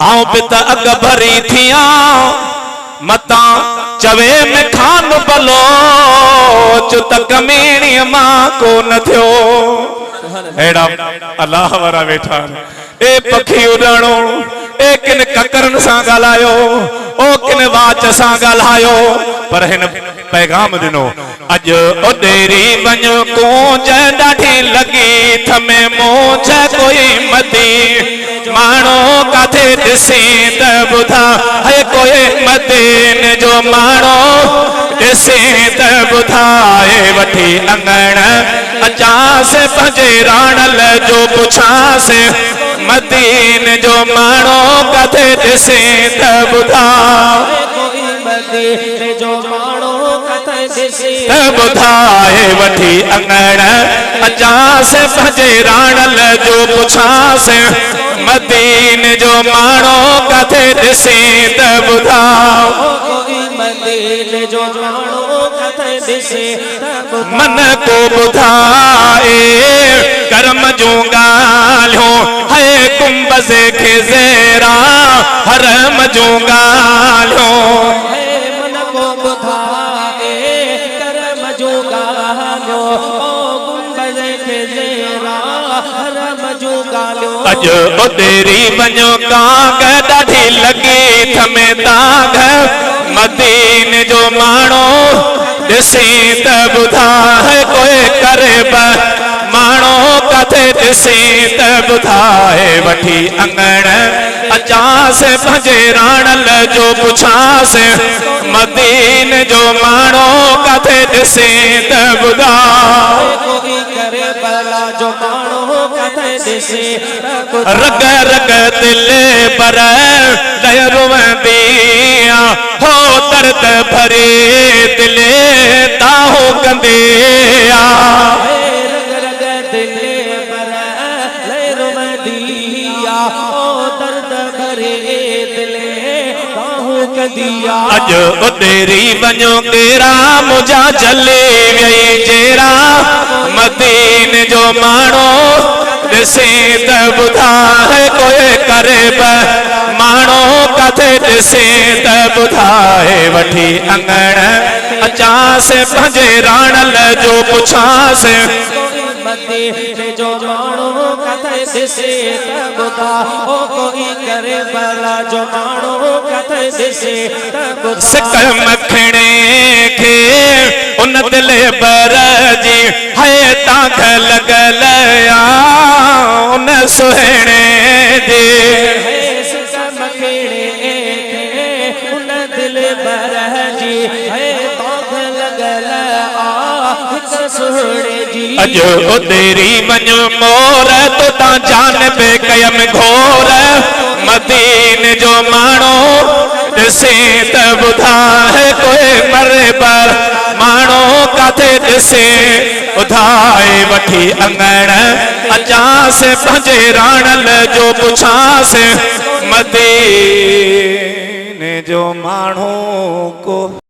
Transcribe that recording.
आऊं पिता अग भरी थिया मता चवे में खान बलो चुत कमीणी मां को न थियो एड़ा अल्लाह वारा वेठा ए पखी उड़ाणो ए किन ककरन सा गालायो ओ किन वाच सा गालायो पर हिन पैगाम दिनो अज ओडेरी वञो कोंज ॾाढी लगी थमे मोछ कोई मदी माणो काथे ॾिसी त ॿुधा है कोई मदीन जो माणो ॾिसी त ॿुधाए वठी अंगण अचास पंहिंजे राणल जो पुछास मदीन जो माणो काथे ॾिसी त ॿुधा बुधाए वठी अंगण अचास पंहिंजे राणल जो पुछास मदीन जो माणो काथे ॾिसी त ॿुधा मदीन जो माणो काथे ॾिसी मन को ॿुधाए कर्म जूं ॻाल्हियूं है कुंभज़ खे ज़ेरा हरम जूं ॻाल्हियूं अज ओडेरी वञो कांग ॾाढी लगी थमे दाग मदीन जो माणो ॾिसी त ॿुधा है कोई करे माणो काथे ॾिसी त ॿुधाए वठी अंगण अचास पंहिंजे राणल जो पुछास मदीन जो माणो काथे ॾिसी त ॿुधा रग रग दिल पर रुवंदिया हो दर्द भरे दिल ताहो कंदिया रग रग दिल पर रुवंदिया हो दर्द भरे दिल ताहो कंदिया अज ओडेरी वञो केरा मुंहिंजा जले वई जेरा मदीन जो माणो ॾिसी त ॿुधा है कोई करे माणो काथे ॾिसी त ॿुधाए वठी अंगण अचास पंहिंजे राणल जो पुछास मदीन जो माणो काथे ॾिसी त ॿुधा ओ कोई करे भला जो माणो काथे ॾिसी त ॿुधा सिक मखणे खे उन दिल बर जी है ताख लॻल उन सुहिणे जे उन दिल बर जी है ताख लॻल अज ओडेरी वञो मोर तुतां जान पे कयम घोर मदीन जो माणो ॾिसी त ॿुधा है कोई मरे पर माणो काथे ॾिसी ॿुधाए वठी अंगण अचास पंहिंजे राणल जो पुछास मदीन जो माणो को